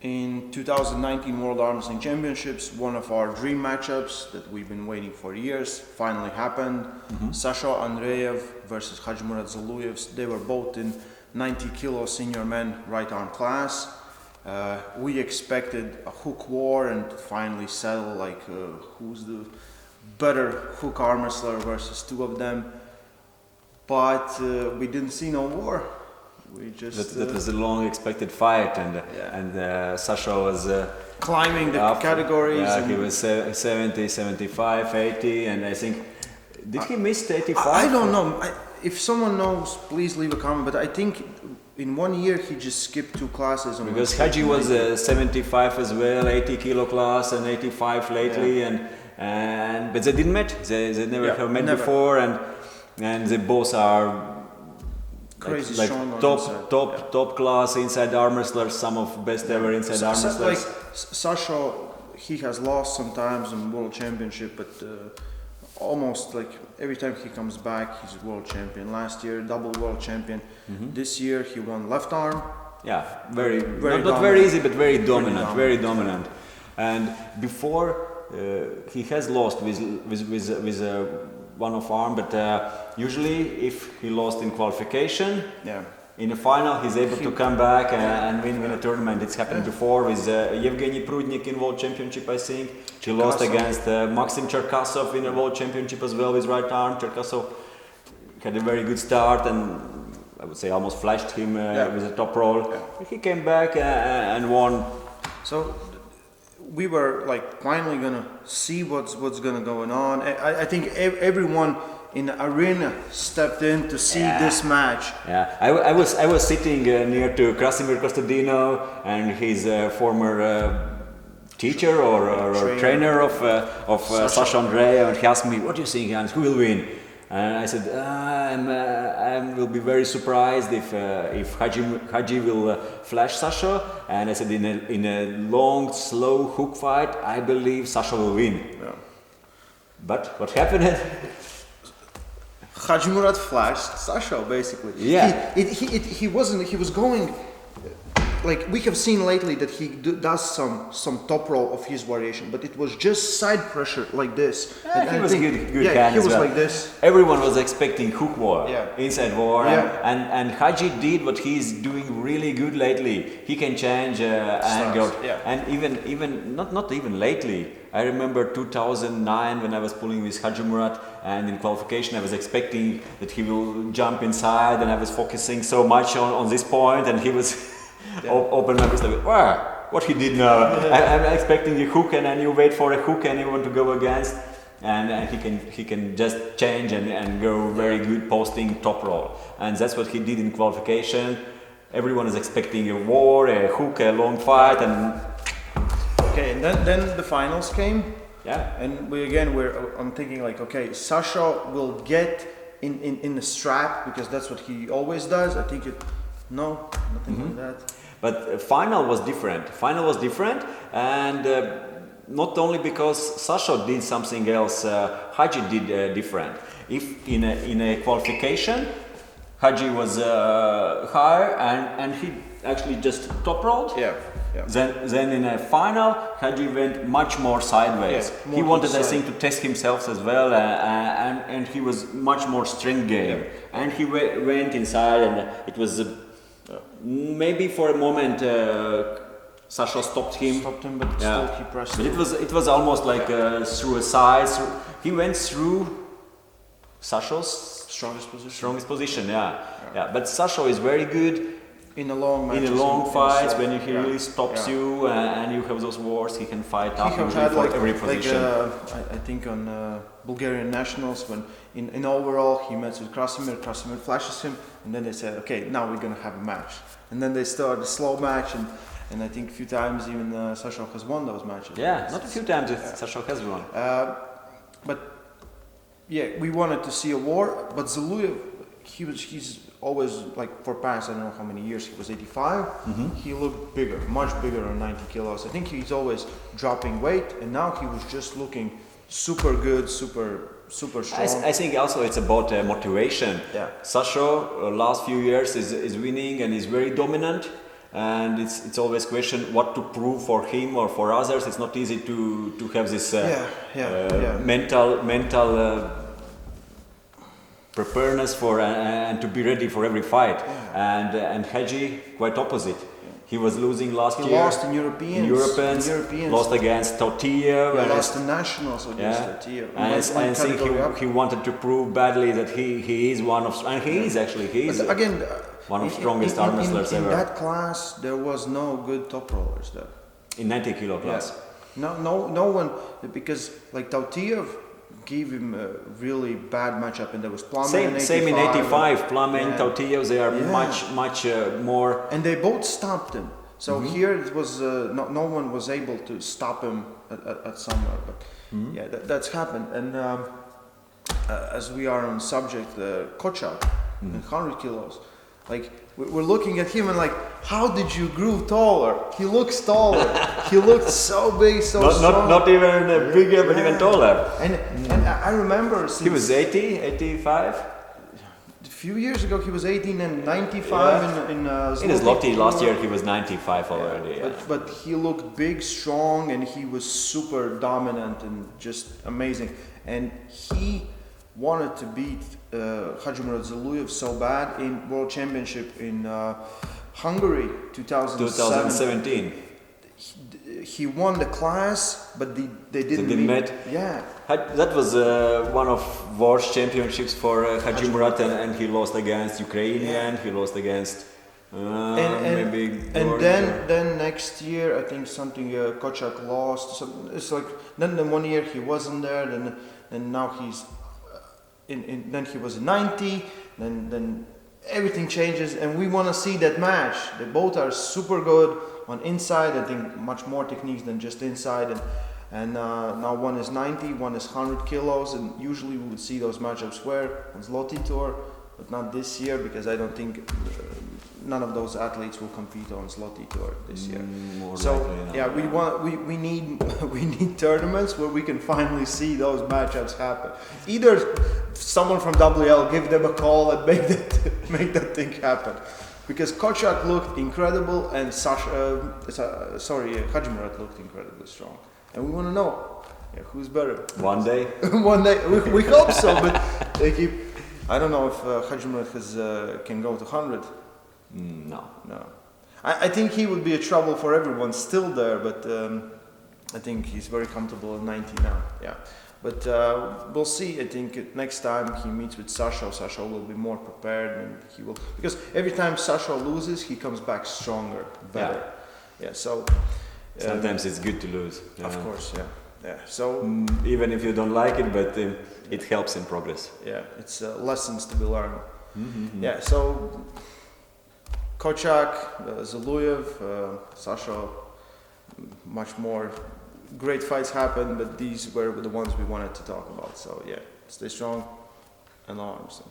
in 2019 World Armwrestling Championships, one of our dream matchups that we've been waiting for years finally happened. Sasho Andreev versus Khadzimurat Zoloev. They were both in 90 kilo senior men right arm class. We expected a hook war and finally settle like who's the better hook arm wrestler versus two of them. But we didn't see no war. We just that was a long expected fight, and Sasho was climbing the categories. Yeah, he was 70, 75, 80, and I think did he miss 85? I don't know. If someone knows, please leave a comment. But I think in 1 year he just skipped 2 classes. Because Khadzi was 75 as well, 80 kilo class, and 85 lately, but they didn't meet. They never have met before, and they both are crazy like strong top class inside arm wrestlers, some of best ever inside arm wrestlers. Like Sasho, he has lost sometimes in world championship, but almost like every time he comes back, he's world champion. Last year, double world champion. This year, he won left arm. Yeah, very not very easy, but very dominant. And before he has lost with one of arm, but usually if he lost in qualification, in the final he's able to come back and win a tournament. It's happened before with Evgeny Prudnik in World Championship, I think. He lost against Maxim Cherkasov in a World Championship as well with right arm. Cherkasov had a very good start and I would say almost flashed him with a top roll. He came back and won. So we were like finally gonna see what's gonna go on. I think everyone in the arena stepped in to see this match. Yeah, I was sitting near to Krasimir Kostadinov and his former teacher or trainer of Sasho Andreev, and he asked me, "What do you think, Hans? Who will win?" And I said, I will be very surprised if Khadzi will flash Sasho. And I said, in a long, slow hook fight, I believe Sasho will win. Yeah. But what happened? Khadzimurat flashed Sasho basically. Yeah. He was going. Like we have seen lately that he does some top roll of his variation, but it was just side pressure like this. He was good he was like this. Everyone was expecting hook war, inside war, Yeah. and Khadzi did what he's doing really good lately. He can change angle, and even not even lately. I remember 2009 when I was pulling with Khadzimurat, and in qualification I was expecting that he will jump inside, and I was focusing so much on this point, and he was. Open my fist like, wow, what he did now. I'm expecting a hook, and then you wait for a hook and you want to go against, and he can just change and go very good posting top roll, and that's what he did in qualification. Everyone is expecting a war, a hook, a long fight, and okay, and then the finals came. Yeah, and I'm thinking like, okay, Sasho will get in the strap because that's what he always does. I think nothing like that. But final was different. And not only because Sasho did something else, Khadzi did different. If in a qualification, Khadzi was higher and he actually just top rolled. Yeah. Then in a final, Khadzi went much more sideways. He wanted, I think, to test himself as well, and he was much more strength game. And he went inside, and it was. Maybe for a moment Sasho stopped him, but still he pressed. But it was almost like through a side. He went through Sasho's strongest position. Yeah. But Sasho is very good in a long fights when he really stops you and you have those wars. He can fight after every position. I think on Bulgarian nationals when in overall he met with Krasimir flashes him, and then they said, okay, now we're gonna have a match, and then they start a slow match, and I think a few times even Sasho has won those matches. Yeah, not a few times Sasho has won. But we wanted to see a war, but Zoloev, he's always like for past I don't know how many years he was 85. He looked bigger, much bigger on 90 kilos. I think he's always dropping weight, and now he was just looking super good, super strong. I think also it's about motivation. Yeah. Sasho last few years is winning and is very dominant, and it's always question what to prove for him or for others. It's not easy to have this mental preparedness for and to be ready for every fight. And Khadzi, quite opposite. He was losing last year. He lost in Europeans. Lost against Tautiev. He lost the nationals against Tautiev. And I think he wanted to prove badly that he is one of, and he is actually, again, one of the strongest arm wrestlers ever. In that class, there was no good top rollers there. In 90 kilo class. Yeah. No one, because like Tautiev gave him a really bad matchup, and there was Plum in 85. Same in 85. Plum and Tautiev, they are much more. And they both stopped him. So here it was no one was able to stop him at somewhere. But that's happened. And as we are on subject, Kochak, 100 kilos, like we're looking at him and like, how did you grow taller? He looks taller. He looked so big, so strong. Not even bigger, but even taller. And I remember he was 80, 85. A few years ago, he was 18 and 95 in Zloty last year. He was 95 already. But he looked big, strong, and he was super dominant and just amazing. And he wanted to beat Khadzimurat Zoloev so bad in World Championship in Hungary 2017. He won the class, but they didn't meet. Yeah. That was one of worst championships for Khadzimurat, and he lost against Ukrainian. He lost against maybe. And then next year, I think something Kochak lost. So it's like then 1 year he wasn't there. Then now he's. Then he was 90, then everything changes, and we want to see that match. They both are super good on inside. I think much more techniques than just inside, and now one is 90, one is 100 kilos, and usually we would see those matchups where on Zloty Tour, but not this year because I don't think none of those athletes will compete on Zloty Tour this year. We need tournaments where we can finally see those matchups happen. Either someone from WL give them a call and make that thing happen, because Kochak looked incredible and Khadzimurat looked incredibly strong, and we want to know who's better. One day. One day we hope so, but they keep. I don't know if Khadzimurat can go to 100. No. I think he would be a trouble for everyone still there, but I think he's very comfortable at 90 now. Yeah, but we'll see. I think next time he meets with Sasho will be more prepared, and he will, because every time Sasho loses, he comes back stronger, better. Yeah. So sometimes it's good to lose. Of course. Yeah. So even if you don't like it, but it helps in progress. Yeah, it's lessons to be learned. Yeah. So. Kochak, Zoloev, Sasho, much more great fights happened, but these were the ones we wanted to talk about. So yeah, stay strong and no arms.